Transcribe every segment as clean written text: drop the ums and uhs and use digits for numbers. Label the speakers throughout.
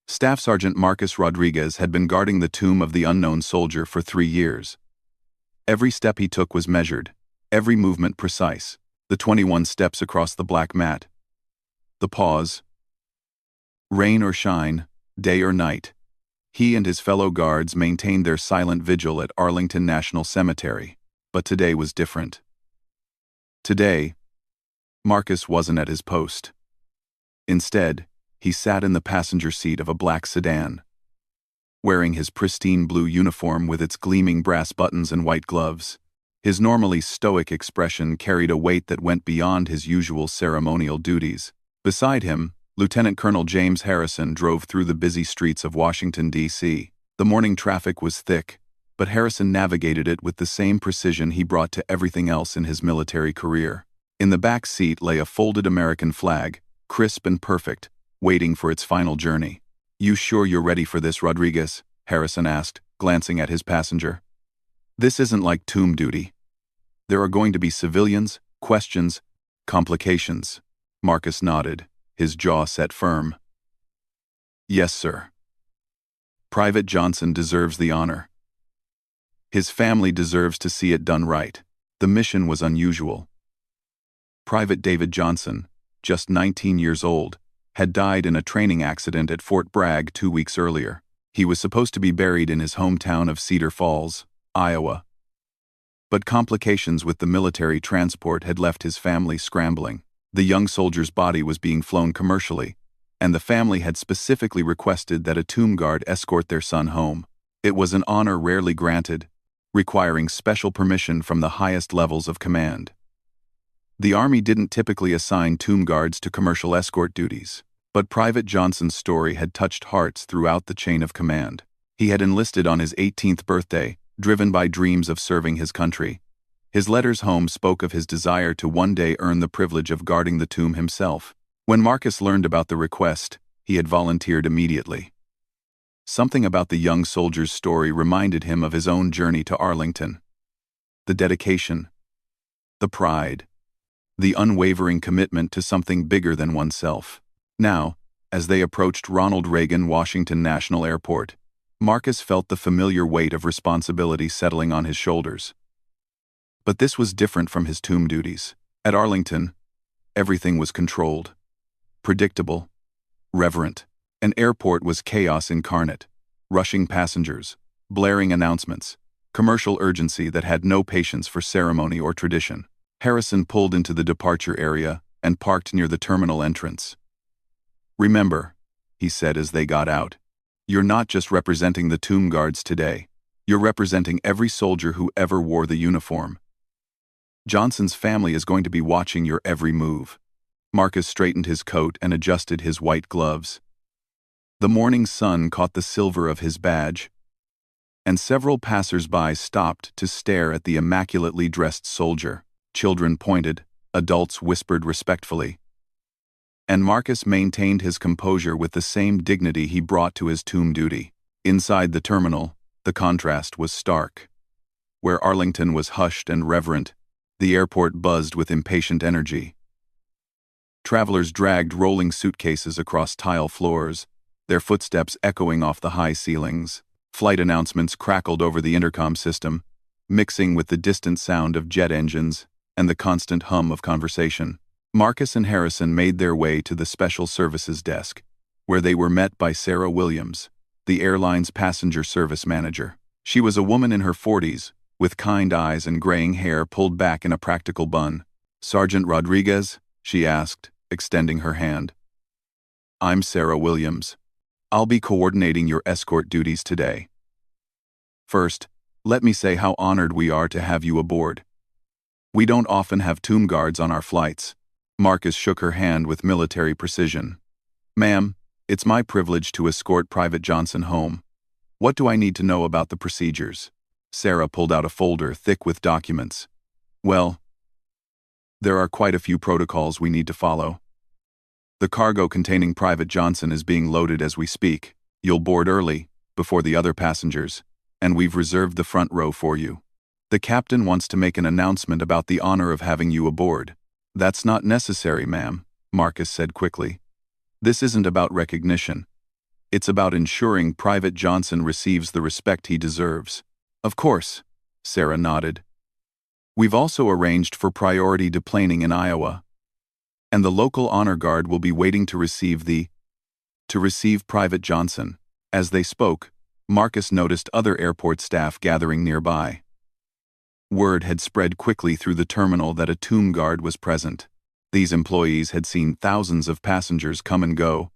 Speaker 1: Staff Sergeant Marcus Rodriguez had been guarding the tomb of the unknown soldier for 3 years. Every step he took was measured, every movement precise. The 21 steps across the black mat. The pause. Rain or shine, day or night, he and his fellow guards maintained their silent vigil at Arlington National Cemetery. But today was different. Today, Marcus wasn't at his post. Instead, he sat in the passenger seat of a black sedan. Wearing his pristine blue uniform with its gleaming brass buttons and white gloves, his normally stoic expression carried a weight that went beyond his usual ceremonial duties. Beside him, Lieutenant Colonel James Harrison drove through the busy streets of Washington, D.C. The morning traffic was thick, but Harrison navigated it with the same precision he brought to everything else in his military career. In the back seat lay a folded American flag, crisp and perfect, waiting for its final journey. "You sure you're ready for this, Rodriguez?" Harrison asked, glancing at his passenger. "This isn't like tomb duty. There are going to be civilians, questions, complications." Marcus nodded, his jaw set firm. "Yes, sir. Private Johnson deserves the honor. His family deserves to see it done right." The mission was unusual. Private David Johnson, just 19 years old, had died in a training accident at Fort Bragg 2 weeks earlier. He was supposed to be buried in his hometown of Cedar Falls, Iowa. But complications with the military transport had left his family scrambling. The young soldier's body was being flown commercially, and the family had specifically requested that a tomb guard escort their son home. It was an honor rarely granted, requiring special permission from the highest levels of command. The Army didn't typically assign tomb guards to commercial escort duties, but Private Johnson's story had touched hearts throughout the chain of command. He had enlisted on his 18th birthday, driven by dreams of serving his country. His letters home spoke of his desire to one day earn the privilege of guarding the tomb himself. When Marcus learned about the request, he had volunteered immediately. Something about the young soldier's story reminded him of his own journey to Arlington. The dedication, the pride, the unwavering commitment to something bigger than oneself. Now, as they approached Ronald Reagan Washington National Airport, Marcus felt the familiar weight of responsibility settling on his shoulders. But this was different from his tomb duties. At Arlington, everything was controlled, predictable, reverent. An airport was chaos incarnate, rushing passengers, blaring announcements, commercial urgency that had no patience for ceremony or tradition. Harrison pulled into the departure area and parked near the terminal entrance. "Remember," he said as they got out, "you're not just representing the tomb guards today. You're representing every soldier who ever wore the uniform. Johnson's family is going to be watching your every move." Marcus straightened his coat and adjusted his white gloves. The morning sun caught the silver of his badge, and several passers-by stopped to stare at the immaculately dressed soldier. Children pointed, adults whispered respectfully. And Marcus maintained his composure with the same dignity he brought to his tomb duty. Inside the terminal, the contrast was stark. Where Arlington was hushed and reverent, the airport buzzed with impatient energy. Travelers dragged rolling suitcases across tile floors, their footsteps echoing off the high ceilings. Flight announcements crackled over the intercom system, mixing with the distant sound of jet engines and the constant hum of conversation. Marcus and Harrison made their way to the Special Services desk, where they were met by Sarah Williams, the airline's passenger service manager. She was a woman in her 40s, with kind eyes and graying hair pulled back in a practical bun. "Sergeant Rodriguez?" she asked, extending her hand. "I'm Sarah Williams. I'll be coordinating your escort duties today. First, let me say how honored we are to have you aboard. We don't often have tomb guards on our flights." Marcus shook her hand with military precision. "Ma'am, it's my privilege to escort Private Johnson home. What do I need to know about the procedures?" Sarah pulled out a folder thick with documents. "Well, there are quite a few protocols we need to follow. The cargo containing Private Johnson is being loaded as we speak. You'll board early, before the other passengers, and we've reserved the front row for you. The captain wants to make an announcement about the honor of having you aboard." "That's not necessary, ma'am," Marcus said quickly. "This isn't about recognition. It's about ensuring Private Johnson receives the respect he deserves. Of course, Sarah nodded. We've also arranged for priority deplaning in Iowa. And the local honor guard will be waiting to receive Private Johnson. As they spoke, Marcus noticed other airport staff gathering nearby. Word had spread quickly through the terminal that a tomb guard was present. These employees had seen thousands of passengers come and go,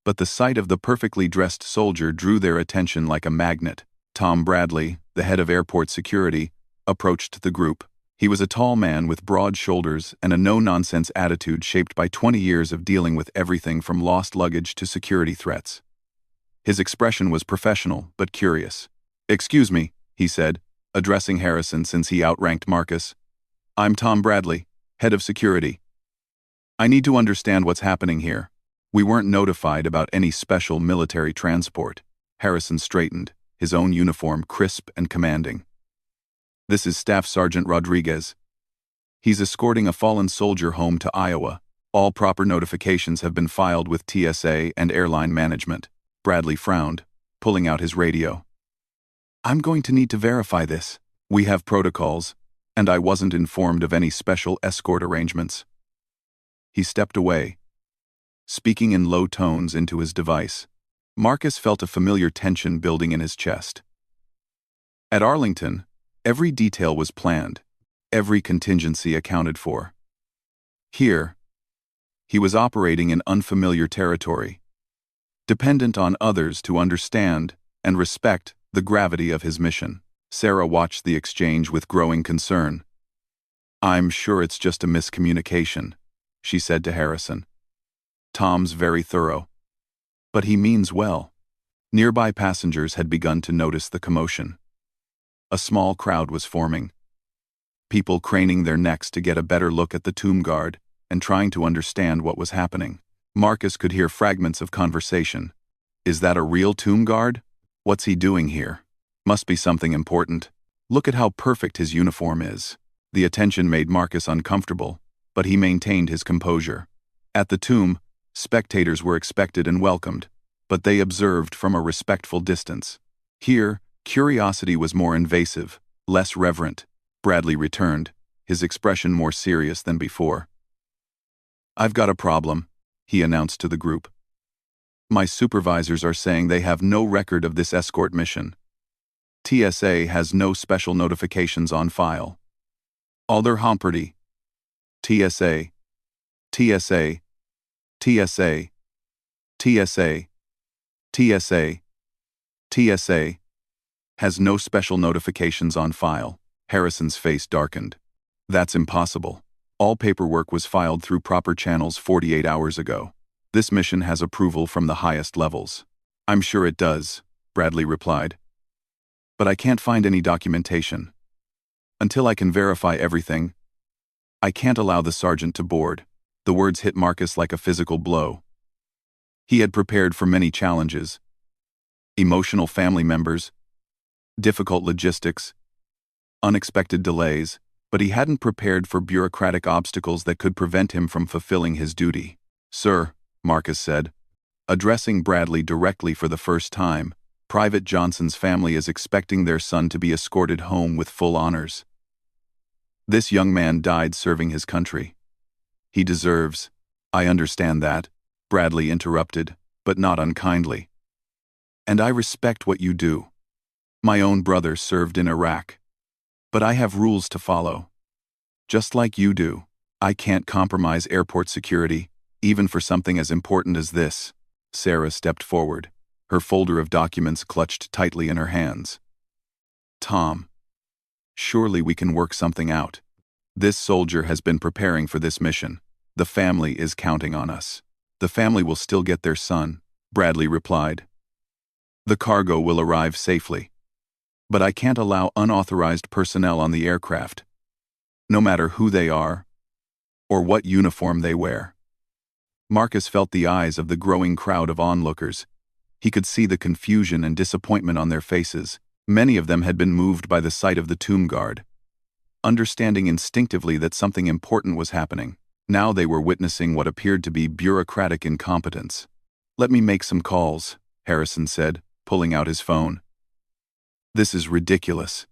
Speaker 1: but the sight of the perfectly dressed soldier drew their attention like a magnet. Tom Bradley, the head of airport security, approached the group. He was a tall man with broad shoulders and a no-nonsense attitude shaped by 20 years of dealing with everything from lost luggage to security threats. His expression was professional but curious. "Excuse me," he said, addressing Harrison since he outranked Marcus. "I'm Tom Bradley, head of security. I need to understand what's happening here. We weren't notified about any special military transport." Harrison straightened, his own uniform crisp and commanding. "This is Staff Sergeant Rodriguez. He's escorting a fallen soldier home to Iowa. All proper notifications have been filed with TSA and airline management." Bradley frowned, pulling out his radio. "I'm going to need to verify this. We have protocols, and I wasn't informed of any special escort arrangements." He stepped away, speaking in low tones into his device. Marcus felt a familiar tension building in his chest. At Arlington, every detail was planned, every contingency accounted for. Here, he was operating in unfamiliar territory, dependent on others to understand and respect the gravity of his mission. Sarah watched the exchange with growing concern. "I'm sure it's just a miscommunication," she said to Harrison. "Tom's very thorough, but he means well." Nearby passengers had begun to notice the commotion. A small crowd was forming, people craning their necks to get a better look at the tomb guard and trying to understand what was happening. Marcus could hear fragments of conversation. "Is that a real tomb guard? What's he doing here? Must be something important. Look at how perfect his uniform is." The attention made Marcus uncomfortable, but he maintained his composure. At the tomb, spectators were expected and welcomed, but they observed from a respectful distance. Here, curiosity was more invasive, less reverent. Bradley returned, his expression more serious than before. "I've got a problem," he announced to the group. "My supervisors are saying they have no record of this escort mission. TSA has no special notifications on file. Alder Humperty. TSA. TSA. TSA. TSA. TSA. TSA. Has no special notifications on file." Harrison's face darkened. "That's impossible. All paperwork was filed through proper channels 48 hours ago. This mission has approval from the highest levels." "I'm sure it does," Bradley replied. "But I can't find any documentation. Until I can verify everything, I can't allow the sergeant to board." The words hit Marcus like a physical blow. He had prepared for many challenges. Emotional family members, difficult logistics, unexpected delays, but he hadn't prepared for bureaucratic obstacles that could prevent him from fulfilling his duty. "Sir," Marcus said, addressing Bradley directly for the first time, "Private Johnson's family is expecting their son to be escorted home with full honors. This young man died serving his country. He deserves—" "I understand that," Bradley interrupted, but not unkindly. "And I respect what you do. My own brother served in Iraq. But I have rules to follow. Just like you do, I can't compromise airport security, even for something as important as this." Sarah stepped forward, her folder of documents clutched tightly in her hands. "Tom, surely we can work something out. This soldier has been preparing for this mission. The family is counting on us." "The family will still get their son," Bradley replied. "The cargo will arrive safely. But I can't allow unauthorized personnel on the aircraft, no matter who they are or what uniform they wear." Marcus felt the eyes of the growing crowd of onlookers. He could see the confusion and disappointment on their faces. Many of them had been moved by the sight of the tomb guard, understanding instinctively that something important was happening. Now they were witnessing what appeared to be bureaucratic incompetence. "Let me make some calls," Harrison said, pulling out his phone. "This is ridiculous.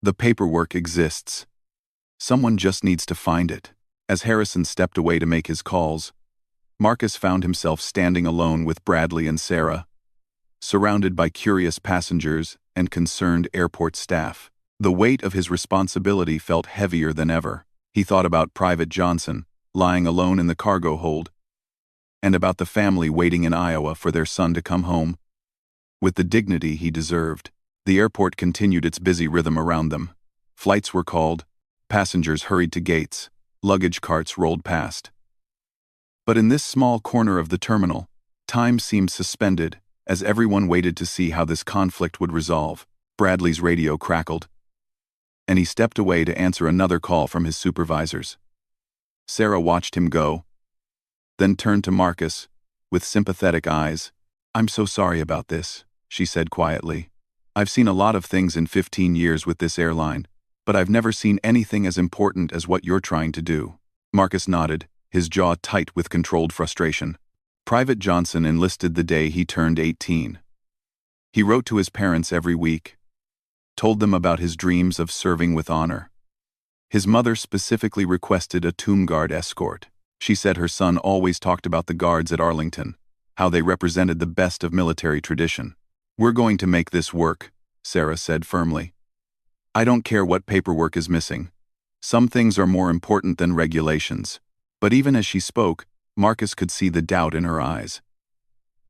Speaker 1: The paperwork exists. Someone just needs to find it." As Harrison stepped away to make his calls, Marcus found himself standing alone with Bradley and Sarah, surrounded by curious passengers and concerned airport staff. The weight of his responsibility felt heavier than ever. He thought about Private Johnson, lying alone in the cargo hold, and about the family waiting in Iowa for their son to come home with the dignity he deserved. The airport continued its busy rhythm around them. Flights were called, passengers hurried to gates, luggage carts rolled past. But in this small corner of the terminal, time seemed suspended as everyone waited to see how this conflict would resolve. Bradley's radio crackled, and he stepped away to answer another call from his supervisors. Sarah watched him go, then turned to Marcus with sympathetic eyes. "I'm so sorry about this," she said quietly. "I've seen a lot of things in 15 years with this airline, but I've never seen anything as important as what you're trying to do." Marcus nodded, his jaw tight with controlled frustration. Private Johnson enlisted the day he turned 18. He wrote to his parents every week, told them about his dreams of serving with honor. His mother specifically requested a tomb guard escort. She said her son always talked about the guards at Arlington, how they represented the best of military tradition. "We're going to make this work," Sarah said firmly. "I don't care what paperwork is missing. Some things are more important than regulations." But even as she spoke, Marcus could see the doubt in her eyes.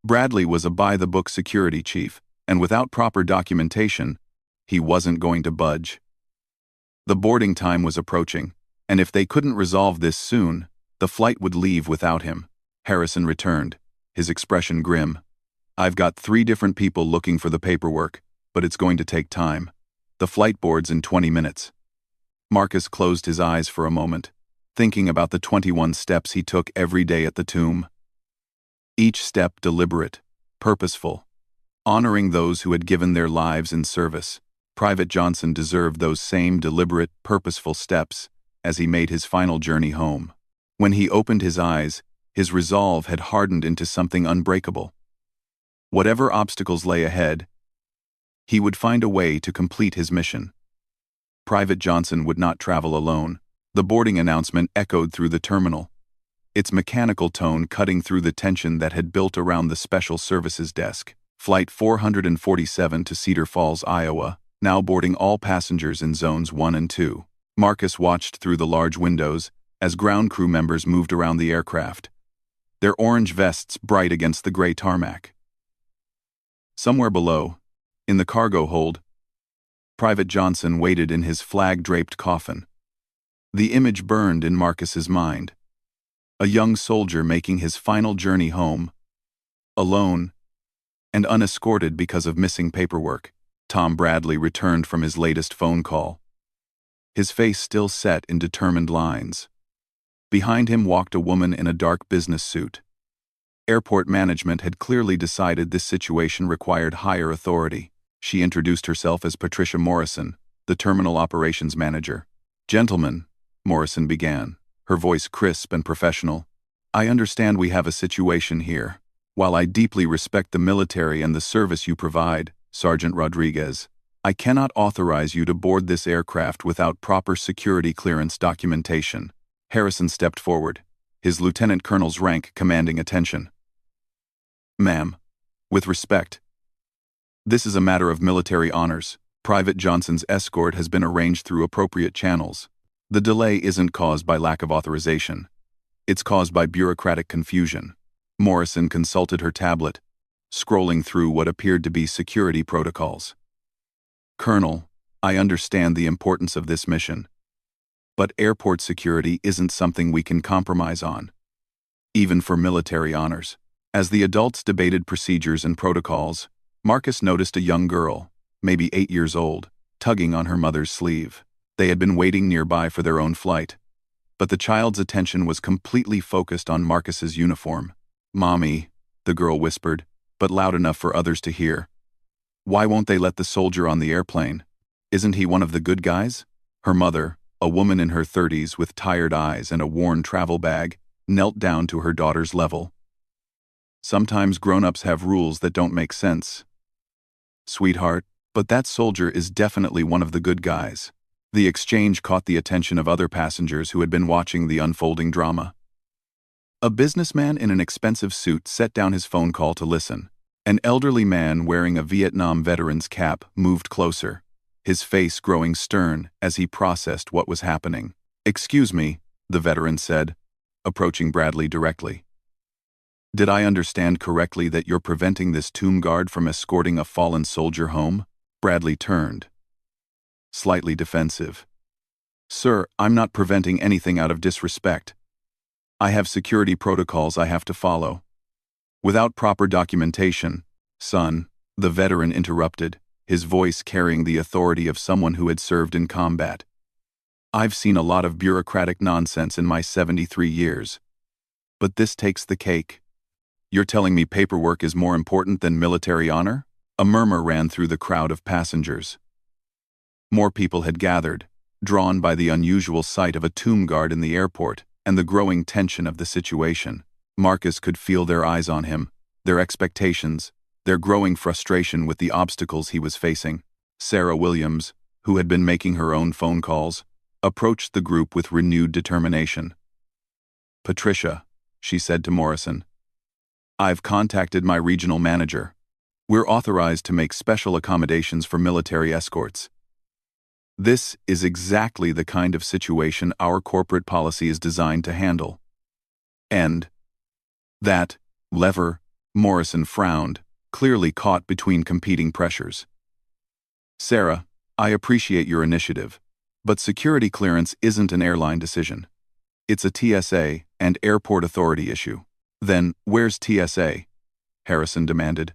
Speaker 1: Bradley was a by-the-book security chief, and without proper documentation, he wasn't going to budge. The boarding time was approaching, and if they couldn't resolve this soon, the flight would leave without him. Harrison returned, his expression grim. "I've got 3 different people looking for the paperwork, but it's going to take time. The flight board's in 20 minutes. Marcus closed his eyes for a moment, thinking about the 21 steps he took every day at the tomb. Each step deliberate, purposeful, honoring those who had given their lives in service. Private Johnson deserved those same deliberate, purposeful steps as he made his final journey home. When he opened his eyes, his resolve had hardened into something unbreakable. Whatever obstacles lay ahead, he would find a way to complete his mission. Private Johnson would not travel alone. The boarding announcement echoed through the terminal, its mechanical tone cutting through the tension that had built around the Special Services desk. Flight 447 to Cedar Falls, Iowa, now boarding all passengers in Zones 1 and 2. Marcus watched through the large windows as ground crew members moved around the aircraft, their orange vests bright against the gray tarmac. Somewhere below, in the cargo hold, Private Johnson waited in his flag-draped coffin. The image burned in Marcus's mind. A young soldier making his final journey home, alone, and unescorted because of missing paperwork. Tom Bradley returned from his latest phone call, his face still set in determined lines. Behind him walked a woman in a dark business suit. Airport management had clearly decided this situation required higher authority. She introduced herself as Patricia Morrison, the terminal operations manager. "Gentlemen," Morrison began, her voice crisp and professional, "I understand we have a situation here. While I deeply respect the military and the service you provide, Sergeant Rodriguez, I cannot authorize you to board this aircraft without proper security clearance documentation." Harrison stepped forward, his lieutenant colonel's rank commanding attention. "Ma'am, with respect, this is a matter of military honors. Private Johnson's escort has been arranged through appropriate channels. The delay isn't caused by lack of authorization. It's caused by bureaucratic confusion." Morrison consulted her tablet, scrolling through what appeared to be security protocols. "Colonel, I understand the importance of this mission, but airport security isn't something we can compromise on, even for military honors." As the adults debated procedures and protocols, Marcus noticed a young girl, maybe 8 years old, tugging on her mother's sleeve. They had been waiting nearby for their own flight, but the child's attention was completely focused on Marcus's uniform. "Mommy," the girl whispered, but loud enough for others to hear. "Why won't they let the soldier on the airplane? Isn't he one of the good guys?" Her mother, a woman in her 30s with tired eyes and a worn travel bag, knelt down to her daughter's level. Sometimes grown-ups have rules that don't make sense. Sweetheart, but that soldier is definitely one of the good guys. The exchange caught the attention of other passengers who had been watching the unfolding drama. A businessman in an expensive suit set down his phone call to listen. An elderly man wearing a Vietnam veteran's cap moved closer, his face growing stern as he processed what was happening. "Excuse me," the veteran said, approaching Bradley directly. "Did I understand correctly that you're preventing this tomb guard from escorting a fallen soldier home?" Bradley turned, slightly defensive. "Sir, I'm not preventing anything out of disrespect. I have security protocols I have to follow." "Without proper documentation, son," the veteran interrupted, his voice carrying the authority of someone who had served in combat. "I've seen a lot of bureaucratic nonsense in my 73 years. But this takes the cake. You're telling me paperwork is more important than military honor?" A murmur ran through the crowd of passengers. More people had gathered, drawn by the unusual sight of a tomb guard in the airport and the growing tension of the situation. Marcus could feel their eyes on him, their expectations, their growing frustration with the obstacles he was facing. Sarah Williams, who had been making her own phone calls, approached the group with renewed determination. "Patricia," she said to Morrison, "I've contacted my regional manager. We're authorized to make special accommodations for military escorts. This is exactly the kind of situation our corporate policy is designed to handle." "And that lever," Morrison frowned, clearly caught between competing pressures. "Sarah, I appreciate your initiative, but security clearance isn't an airline decision. It's a TSA and airport authority issue." "Then, where's TSA?" Harrison demanded.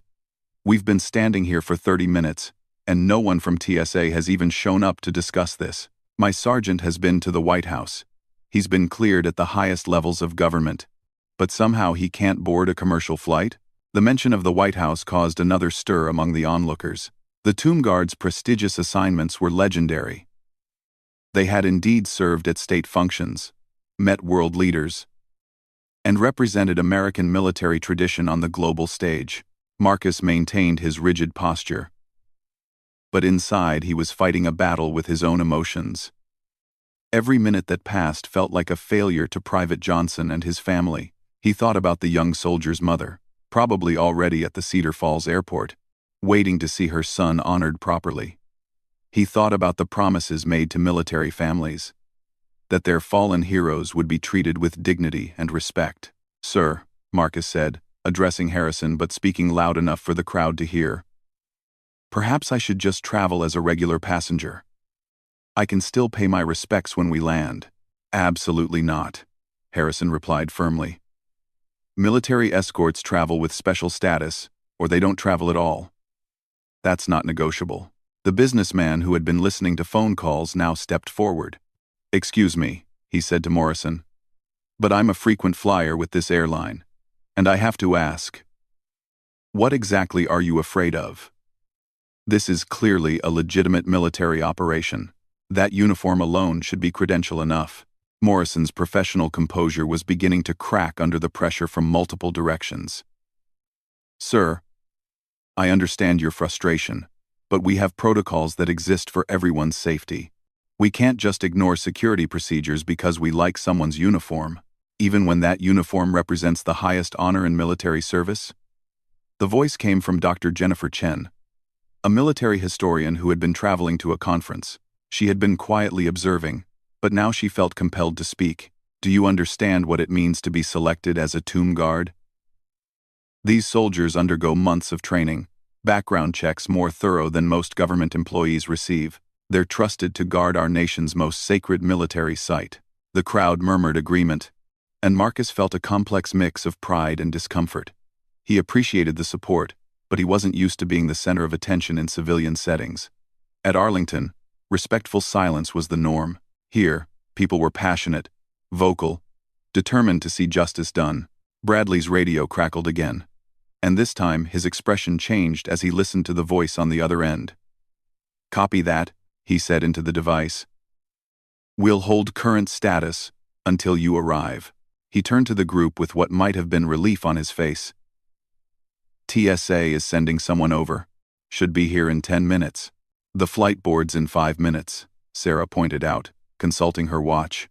Speaker 1: "We've been standing here for 30 minutes, and no one from TSA has even shown up to discuss this. My sergeant has been to the White House. He's been cleared at the highest levels of government. But somehow he can't board a commercial flight?" The mention of the White House caused another stir among the onlookers. The tomb guard's prestigious assignments were legendary. They had indeed served at state functions, met world leaders, and represented American military tradition on the global stage. Marcus maintained his rigid posture. But inside he was fighting a battle with his own emotions. Every minute that passed felt like a failure to Private Johnson and his family. He thought about the young soldier's mother, probably already at the Cedar Falls airport, waiting to see her son honored properly. He thought about the promises made to military families, that their fallen heroes would be treated with dignity and respect. "Sir," Marcus said, addressing Harrison but speaking loud enough for the crowd to hear, "perhaps I should just travel as a regular passenger. I can still pay my respects when we land." "Absolutely not," Harrison replied firmly. "Military escorts travel with special status, or they don't travel at all. That's not negotiable." The businessman who had been listening to phone calls now stepped forward. "Excuse me," he said to Morrison, "but I'm a frequent flyer with this airline, and I have to ask, what exactly are you afraid of? This is clearly a legitimate military operation. That uniform alone should be credential enough." Morrison's professional composure was beginning to crack under the pressure from multiple directions. "Sir, I understand your frustration, but we have protocols that exist for everyone's safety. We can't just ignore security procedures because we like someone's uniform, even when that uniform represents the highest honor in military service." The voice came from Dr. Jennifer Chen, a military historian who had been traveling to a conference. She had been quietly observing, but now she felt compelled to speak. "Do you understand what it means to be selected as a tomb guard? These soldiers undergo months of training, background checks more thorough than most government employees receive. They're trusted to guard our nation's most sacred military site." The crowd murmured agreement, and Marcus felt a complex mix of pride and discomfort. He appreciated the support, but he wasn't used to being the center of attention in civilian settings. At Arlington, respectful silence was the norm. Here, people were passionate, vocal, determined to see justice done. Bradley's radio crackled again, and this time his expression changed as he listened to the voice on the other end. "Copy that," he said into the device. "We'll hold current status until you arrive." He turned to the group with what might have been relief on his face. TSA is sending someone over. Should be here in 10 minutes. The flight board's in 5 minutes, Sarah pointed out, consulting her watch.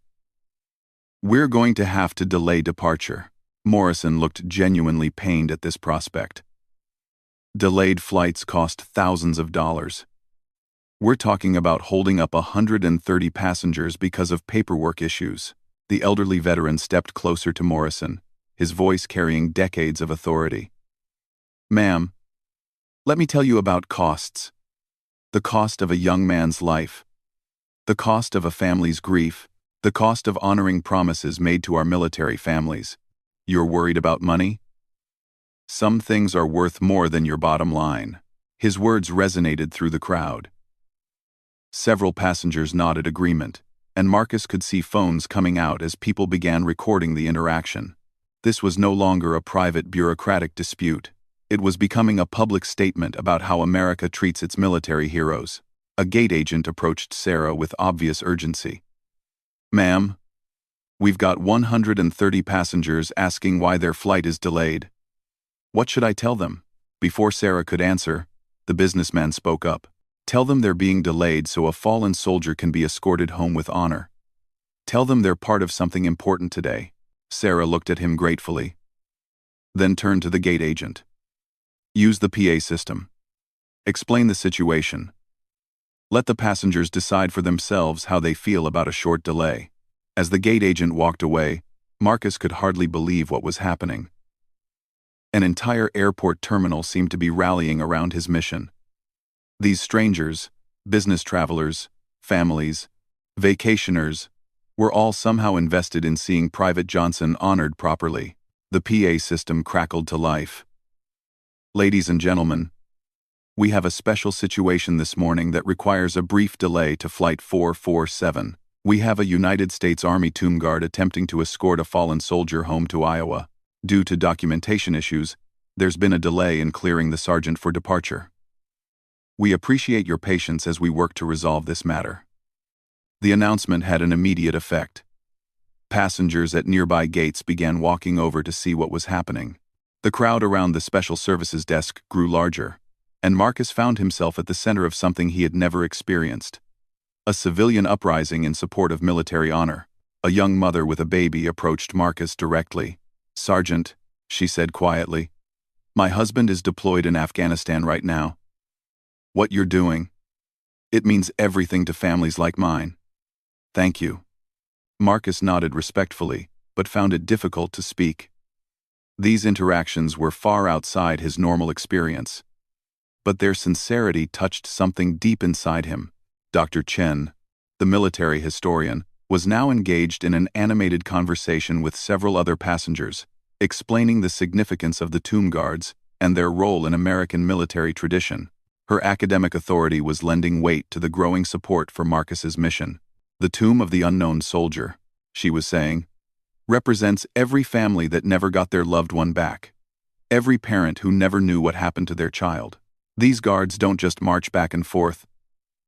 Speaker 1: We're going to have to delay departure. Morrison looked genuinely pained at this prospect. Delayed flights cost thousands of dollars. We're talking about holding up 130 passengers because of paperwork issues. The elderly veteran stepped closer to Morrison, his voice carrying decades of authority. Ma'am, let me tell you about costs. The cost of a young man's life. The cost of a family's grief. The cost of honoring promises made to our military families. You're worried about money? Some things are worth more than your bottom line. His words resonated through the crowd. Several passengers nodded agreement, and Marcus could see phones coming out as people began recording the interaction. This was no longer a private bureaucratic dispute. It was becoming a public statement about how America treats its military heroes. A gate agent approached Sarah with obvious urgency. Ma'am, we've got 130 passengers asking why their flight is delayed. What should I tell them? Before Sarah could answer, the businessman spoke up. Tell them they're being delayed so a fallen soldier can be escorted home with honor. Tell them they're part of something important today. Sarah looked at him gratefully, then turned to the gate agent. Use the PA system. Explain the situation. Let the passengers decide for themselves how they feel about a short delay. As the gate agent walked away, Marcus could hardly believe what was happening. An entire airport terminal seemed to be rallying around his mission. These strangers, business travelers, families, vacationers, were all somehow invested in seeing Private Johnson honored properly. The PA system crackled to life. Ladies and gentlemen, we have a special situation this morning that requires a brief delay to Flight 447. We have a United States Army Tomb Guard attempting to escort a fallen soldier home to Iowa. Due to documentation issues, there's been a delay in clearing the sergeant for departure. We appreciate your patience as we work to resolve this matter. The announcement had an immediate effect. Passengers at nearby gates began walking over to see what was happening. The crowd around the Special Services desk grew larger, and Marcus found himself at the center of something he had never experienced. A civilian uprising in support of military honor. A young mother with a baby approached Marcus directly. Sergeant, she said quietly, my husband is deployed in Afghanistan right now. What you're doing, it means everything to families like mine. Thank you. Marcus nodded respectfully, but found it difficult to speak. These interactions were far outside his normal experience. But their sincerity touched something deep inside him. Dr. Chen, the military historian, was now engaged in an animated conversation with several other passengers, explaining the significance of the tomb guards and their role in American military tradition. Her academic authority was lending weight to the growing support for Marcus's mission. The tomb of the unknown soldier, she was saying, represents every family that never got their loved one back. Every parent who never knew what happened to their child. These guards don't just march back and forth.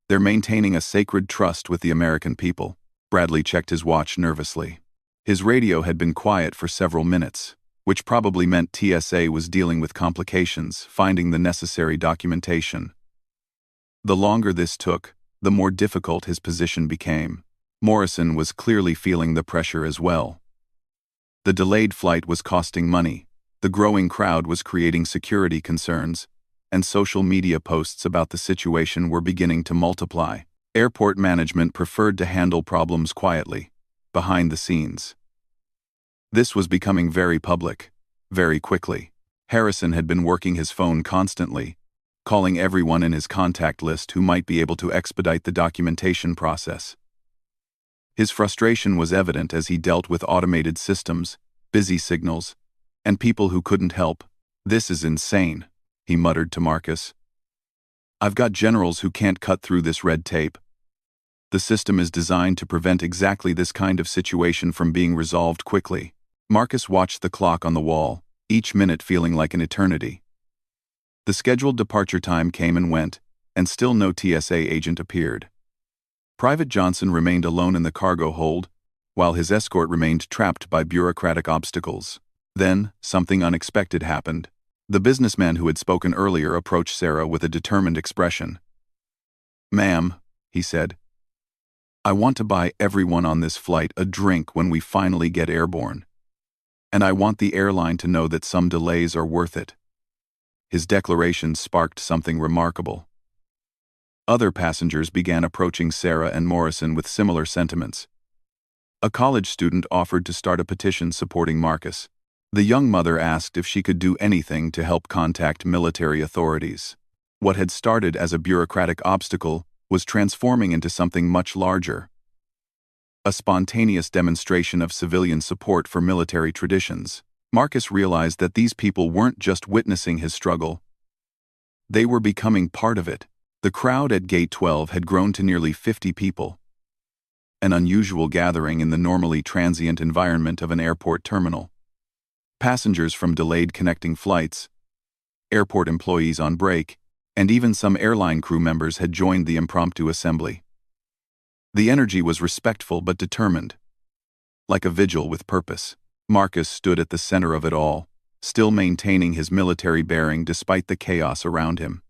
Speaker 1: They're maintaining a sacred trust with the American people. Bradley checked his watch nervously. His radio had been quiet for several minutes, which probably meant TSA was dealing with complications, finding the necessary documentation. The longer this took, the more difficult his position became. Morrison was clearly feeling the pressure as well. The delayed flight was costing money, the growing crowd was creating security concerns, and social media posts about the situation were beginning to multiply. Airport management preferred to handle problems quietly, behind the scenes. This was becoming very public, very quickly. Harrison had been working his phone constantly, calling everyone in his contact list who might be able to expedite the documentation process. His frustration was evident as he dealt with automated systems, busy signals, and people who couldn't help. This is insane, he muttered to Marcus. I've got generals who can't cut through this red tape. The system is designed to prevent exactly this kind of situation from being resolved quickly. Marcus watched the clock on the wall, each minute feeling like an eternity. The scheduled departure time came and went, and still no TSA agent appeared. Private Johnson remained alone in the cargo hold, while his escort remained trapped by bureaucratic obstacles. Then, something unexpected happened. The businessman who had spoken earlier approached Sarah with a determined expression. "Ma'am," he said, "I want to buy everyone on this flight a drink when we finally get airborne. And I want the airline to know that some delays are worth it." His declaration sparked something remarkable. Other passengers began approaching Sarah and Morrison with similar sentiments. A college student offered to start a petition supporting Marcus. The young mother asked if she could do anything to help contact military authorities. What had started as a bureaucratic obstacle was transforming into something much larger. A spontaneous demonstration of civilian support for military traditions. Marcus realized that these people weren't just witnessing his struggle. They were becoming part of it. The crowd at Gate 12 had grown to nearly 50 people. An unusual gathering in the normally transient environment of an airport terminal. Passengers from delayed connecting flights, airport employees on break, and even some airline crew members had joined the impromptu assembly. The energy was respectful but determined. Like a vigil with purpose, Marcus stood at the center of it all, still maintaining his military bearing despite the chaos around him.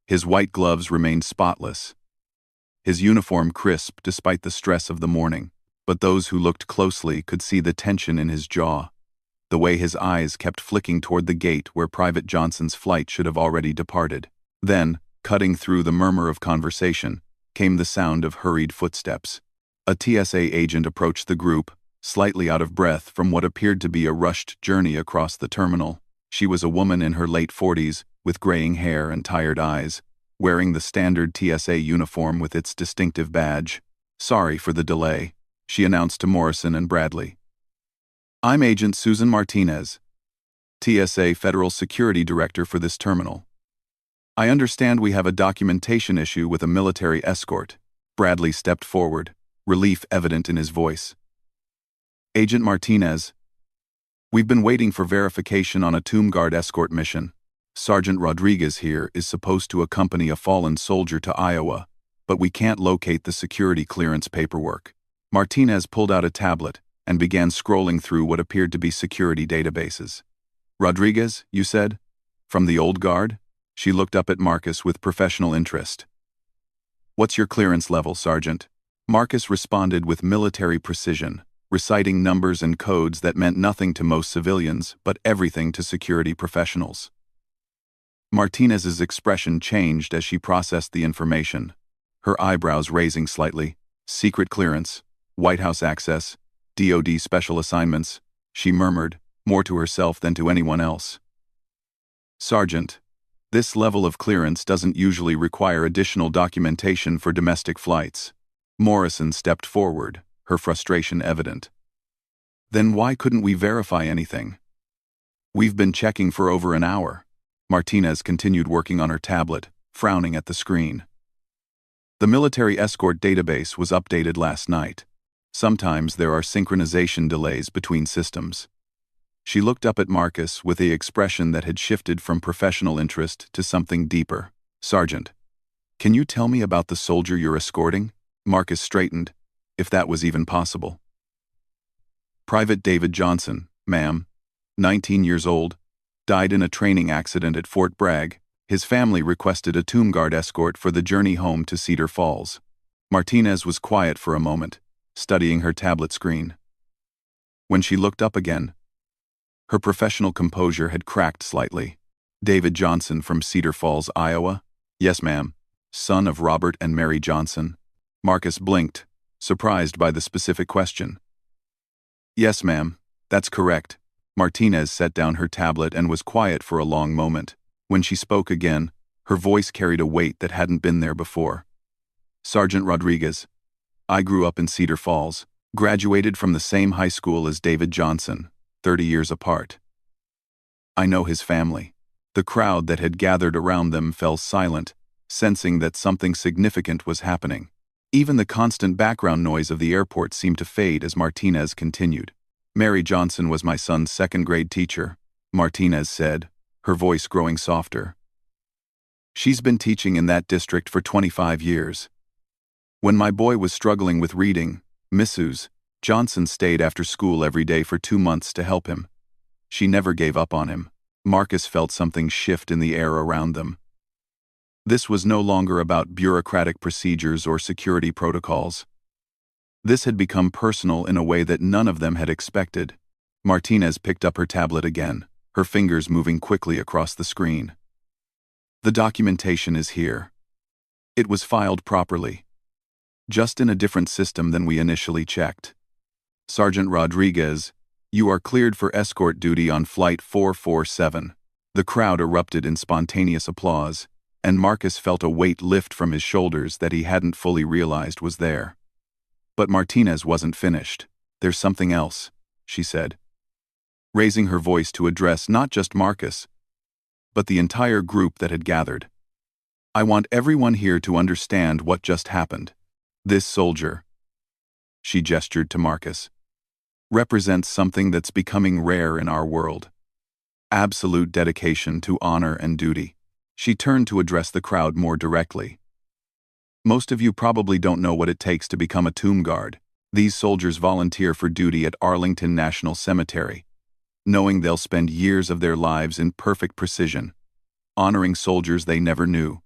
Speaker 1: His white gloves remained spotless, his uniform crisp despite the stress of the morning, but those who looked closely could see the tension in his jaw, the way his eyes kept flicking toward the gate where Private Johnson's flight should have already departed. Then, cutting through the murmur of conversation, came the sound of hurried footsteps. A TSA agent approached the group, slightly out of breath from what appeared to be a rushed journey across the terminal. She was a woman in her late 40s, with graying hair and tired eyes, wearing the standard TSA uniform with its distinctive badge. "Sorry for the delay," she announced to Morrison and Bradley. "I'm Agent Susan Martinez, TSA Federal Security Director for this terminal. I understand we have a documentation issue with a military escort." Bradley stepped forward, relief evident in his voice. "Agent Martinez, we've been waiting for verification on a Tomb Guard escort mission. Sergeant Rodriguez here is supposed to accompany a fallen soldier to Iowa, but we can't locate the security clearance paperwork." Martinez pulled out a tablet and began scrolling through what appeared to be security databases. "Rodriguez, you said? From the old guard?" She looked up at Marcus with professional interest. "What's your clearance level, Sergeant?" Marcus responded with military precision, reciting numbers and codes that meant nothing to most civilians but everything to security professionals. Martinez's expression changed as she processed the information, her eyebrows raising slightly. "Secret clearance, White House access, DoD special assignments," she murmured, more to herself than to anyone else. "Sergeant, this level of clearance doesn't usually require additional documentation for domestic flights." Morrison stepped forward, her frustration evident. "Then why couldn't we verify anything? We've been checking for over an hour." Martinez continued working on her tablet, frowning at the screen. The military escort database was updated last night. Sometimes there are synchronization delays between systems. She looked up at Marcus with the expression that had shifted from professional interest to something deeper. "Sergeant, can you tell me about the soldier you're escorting?" Marcus straightened, if that was even possible. "Private David Johnson, ma'am, 19 years old, died in a training accident at Fort Bragg. His family requested a Tomb Guard escort for the journey home to Cedar Falls." Martinez was quiet for a moment, studying her tablet screen. When she looked up again, her professional composure had cracked slightly. "David Johnson from Cedar Falls, Iowa?" "Yes, ma'am. Son of Robert and Mary Johnson." Marcus blinked, surprised by the specific question. "Yes, ma'am, that's correct." Martinez set down her tablet and was quiet for a long moment. When she spoke again, her voice carried a weight that hadn't been there before. "Sergeant Rodriguez, I grew up in Cedar Falls, graduated from the same high school as David Johnson, 30 years apart. I know his family." The crowd that had gathered around them fell silent, sensing that something significant was happening. Even the constant background noise of the airport seemed to fade as Martinez continued. "Mary Johnson was my son's second-grade teacher," Martinez said, her voice growing softer. "She's been teaching in that district for 25 years. When my boy was struggling with reading, Mrs. Johnson stayed after school every day for 2 months to help him. She never gave up on him." Marcus felt something shift in the air around them. This was no longer about bureaucratic procedures or security protocols. This had become personal in a way that none of them had expected. Martinez picked up her tablet again, her fingers moving quickly across the screen. The documentation is here. It was filed properly, just in a different system than we initially checked. Sergeant Rodriguez, you are cleared for escort duty on Flight 447. The crowd erupted in spontaneous applause, and Marcus felt a weight lift from his shoulders that he hadn't fully realized was there. But Martinez wasn't finished. There's something else, she said, raising her voice to address not just Marcus, but the entire group that had gathered. I want everyone here to understand what just happened. This soldier, she gestured to Marcus, represents something that's becoming rare in our world. Absolute dedication to honor and duty. She turned to address the crowd more directly. Most of you probably don't know what it takes to become a tomb guard. These soldiers volunteer for duty at Arlington National Cemetery, knowing they'll spend years of their lives in perfect precision, honoring soldiers they never knew,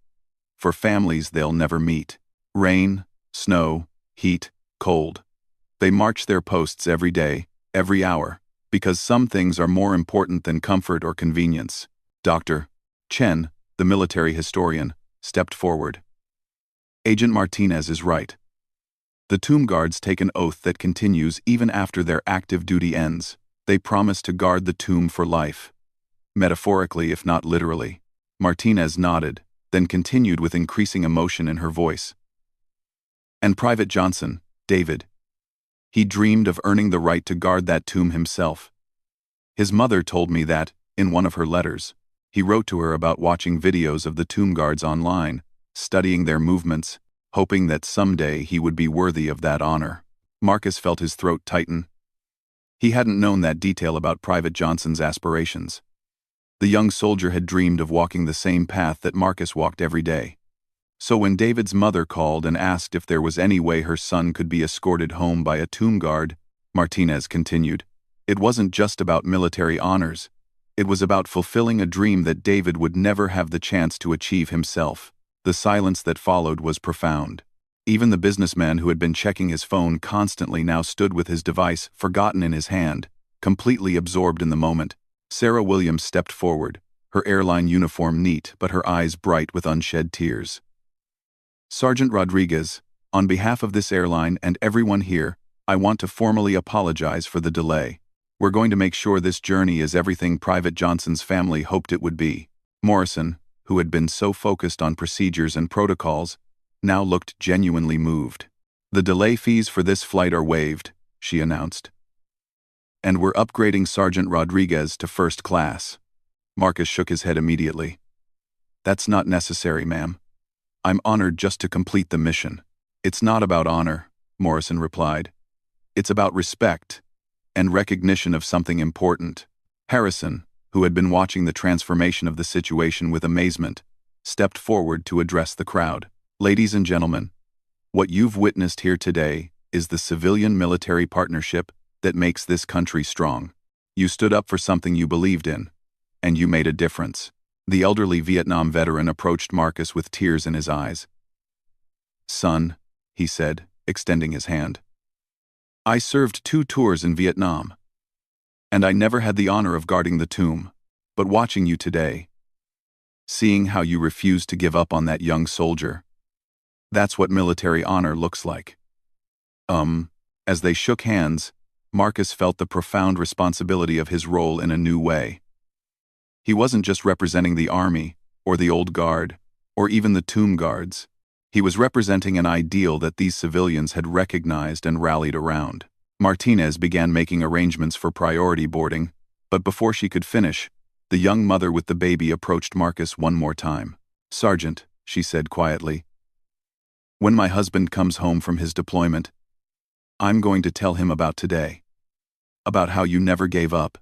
Speaker 1: for families they'll never meet. Rain, snow, heat, cold. They march their posts every day, every hour, because some things are more important than comfort or convenience. Dr. Chen, the military historian, stepped forward. Agent Martinez is right. The tomb guards take an oath that continues even after their active duty ends. They promise to guard the tomb for life. Metaphorically, if not literally. Martinez nodded, then continued with increasing emotion in her voice. And Private Johnson, David. He dreamed of earning the right to guard that tomb himself. His mother told me that, in one of her letters, he wrote to her about watching videos of the tomb guards online, studying their movements, hoping that someday he would be worthy of that honor. Marcus felt his throat tighten. He hadn't known that detail about Private Johnson's aspirations. The young soldier had dreamed of walking the same path that Marcus walked every day. So when David's mother called and asked if there was any way her son could be escorted home by a tomb guard, Martinez continued, it wasn't just about military honors. It was about fulfilling a dream that David would never have the chance to achieve himself. The silence that followed was profound. Even the businessman who had been checking his phone constantly now stood with his device forgotten in his hand, completely absorbed in the moment. Sarah Williams stepped forward, her airline uniform neat but her eyes bright with unshed tears. Sergeant Rodriguez, on behalf of this airline and everyone here, I want to formally apologize for the delay. We're going to make sure this journey is everything Private Johnson's family hoped it would be. Morrison, who had been so focused on procedures and protocols, now looked genuinely moved. The delay fees for this flight are waived, she announced. And we're upgrading Sergeant Rodriguez to first class. Marcus shook his head immediately. That's not necessary, ma'am. I'm honored just to complete the mission. It's not about honor, Morrison replied. It's about respect and recognition of something important. Harrison, who had been watching the transformation of the situation with amazement, stepped forward to address the crowd. Ladies and gentlemen, what you've witnessed here today is the civilian-military partnership that makes this country strong. You stood up for something you believed in, and you made a difference. The elderly Vietnam veteran approached Marcus with tears in his eyes. Son, he said, extending his hand. I served 2 tours in Vietnam, and I never had the honor of guarding the tomb, but watching you today, seeing how you refused to give up on that young soldier, that's what military honor looks like. As they shook hands, Marcus felt the profound responsibility of his role in a new way. He wasn't just representing the army, or the old guard, or even the tomb guards. He was representing an ideal that these civilians had recognized and rallied around. Martinez began making arrangements for priority boarding, but before she could finish, the young mother with the baby approached Marcus one more time. Sergeant, she said quietly, when my husband comes home from his deployment, I'm going to tell him about today, about how you never gave up,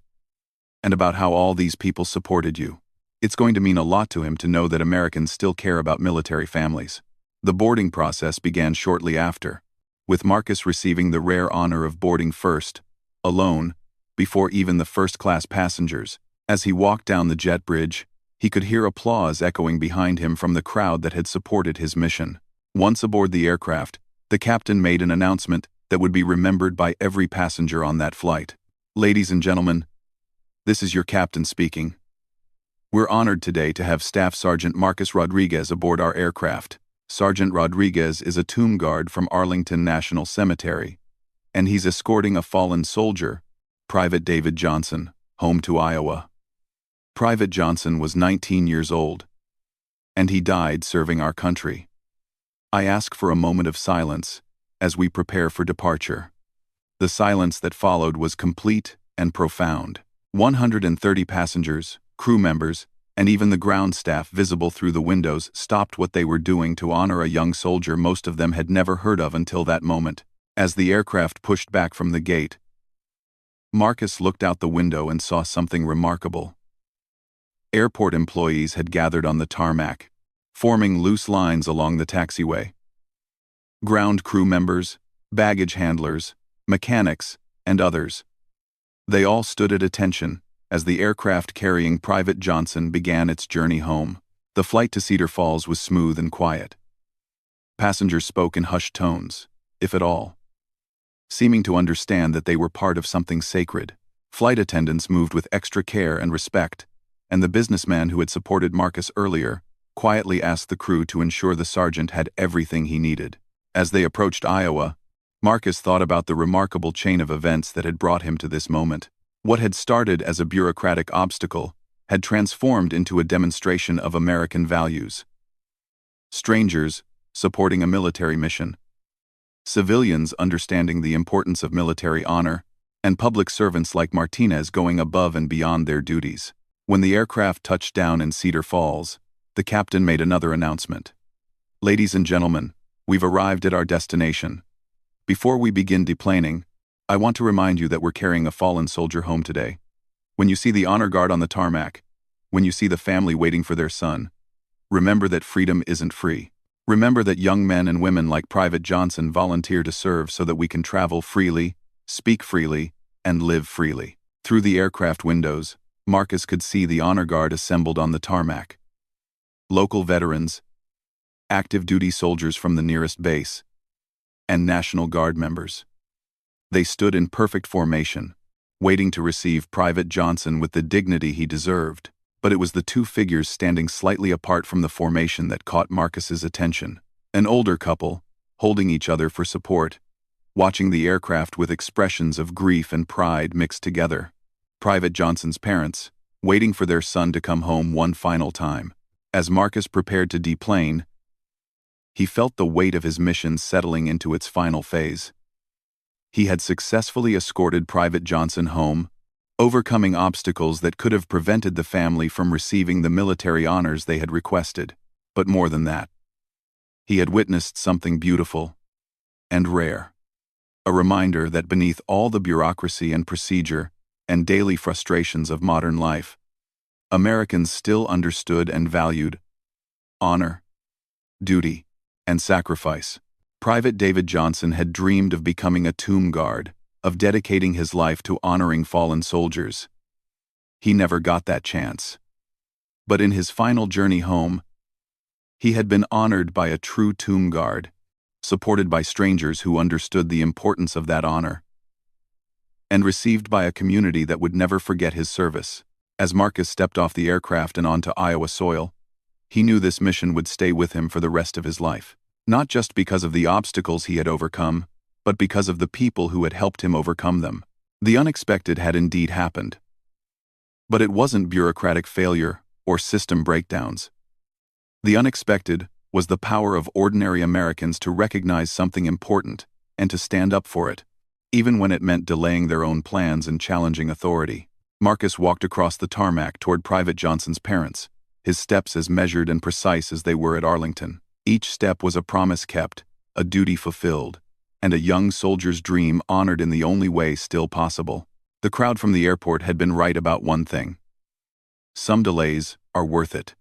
Speaker 1: and about how all these people supported you. It's going to mean a lot to him to know that Americans still care about military families. The boarding process began shortly after, with Marcus receiving the rare honor of boarding first, alone, before even the first-class passengers. As he walked down the jet bridge, he could hear applause echoing behind him from the crowd that had supported his mission. Once aboard the aircraft, the captain made an announcement that would be remembered by every passenger on that flight. "Ladies and gentlemen, this is your captain speaking. We're honored today to have Staff Sergeant Marcus Rodriguez aboard our aircraft. Sergeant Rodriguez is a tomb guard from Arlington National Cemetery, and he's escorting a fallen soldier, Private David Johnson, home to Iowa. Private Johnson was 19 years old, and he died serving our country. I ask for a moment of silence as we prepare for departure." The silence that followed was complete and profound. 130 passengers, crew members, and even the ground staff visible through the windows stopped what they were doing to honor a young soldier most of them had never heard of until that moment. As the aircraft pushed back from the gate, Marcus looked out the window and saw something remarkable. Airport employees had gathered on the tarmac, forming loose lines along the taxiway. Ground crew members, baggage handlers, mechanics, and others. They all stood at attention as the aircraft carrying Private Johnson began its journey home. The flight to Cedar Falls was smooth and quiet. Passengers spoke in hushed tones, if at all, seeming to understand that they were part of something sacred. Flight attendants moved with extra care and respect, and the businessman who had supported Marcus earlier quietly asked the crew to ensure the sergeant had everything he needed. As they approached Iowa, Marcus thought about the remarkable chain of events that had brought him to this moment. What had started as a bureaucratic obstacle had transformed into a demonstration of American values. Strangers supporting a military mission, civilians understanding the importance of military honor, and public servants like Martinez going above and beyond their duties. When the aircraft touched down in Cedar Falls, the captain made another announcement. "Ladies and gentlemen, we've arrived at our destination. Before we begin deplaning, I want to remind you that we're carrying a fallen soldier home today. When you see the honor guard on the tarmac, when you see the family waiting for their son, remember that freedom isn't free. Remember that young men and women like Private Johnson volunteer to serve so that we can travel freely, speak freely, and live freely." Through the aircraft windows, Marcus could see the honor guard assembled on the tarmac. Local veterans, active duty soldiers from the nearest base, and National Guard members. They stood in perfect formation, waiting to receive Private Johnson with the dignity he deserved. But it was the two figures standing slightly apart from the formation that caught Marcus's attention. An older couple, holding each other for support, watching the aircraft with expressions of grief and pride mixed together. Private Johnson's parents, waiting for their son to come home one final time. As Marcus prepared to deplane, he felt the weight of his mission settling into its final phase. He had successfully escorted Private Johnson home, overcoming obstacles that could have prevented the family from receiving the military honors they had requested. But more than that, he had witnessed something beautiful and rare. A reminder that beneath all the bureaucracy and procedure and daily frustrations of modern life, Americans still understood and valued honor, duty, and sacrifice. Private David Johnson had dreamed of becoming a tomb guard, of dedicating his life to honoring fallen soldiers. He never got that chance. But in his final journey home, he had been honored by a true tomb guard, supported by strangers who understood the importance of that honor, and received by a community that would never forget his service. As Marcus stepped off the aircraft and onto Iowa soil, he knew this mission would stay with him for the rest of his life. Not just because of the obstacles he had overcome, but because of the people who had helped him overcome them. The unexpected had indeed happened. But it wasn't bureaucratic failure or system breakdowns. The unexpected was the power of ordinary Americans to recognize something important and to stand up for it, even when it meant delaying their own plans and challenging authority. Marcus walked across the tarmac toward Private Johnson's parents, his steps as measured and precise as they were at Arlington. Each step was a promise kept, a duty fulfilled, and a young soldier's dream honored in the only way still possible. The crowd from the airport had been right about one thing. Some delays are worth it.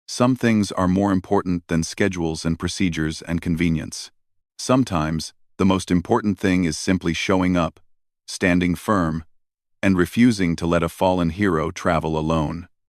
Speaker 1: Some things are more important than schedules and procedures and convenience. Sometimes, the most important thing is simply showing up, standing firm, and refusing to let a fallen hero travel alone.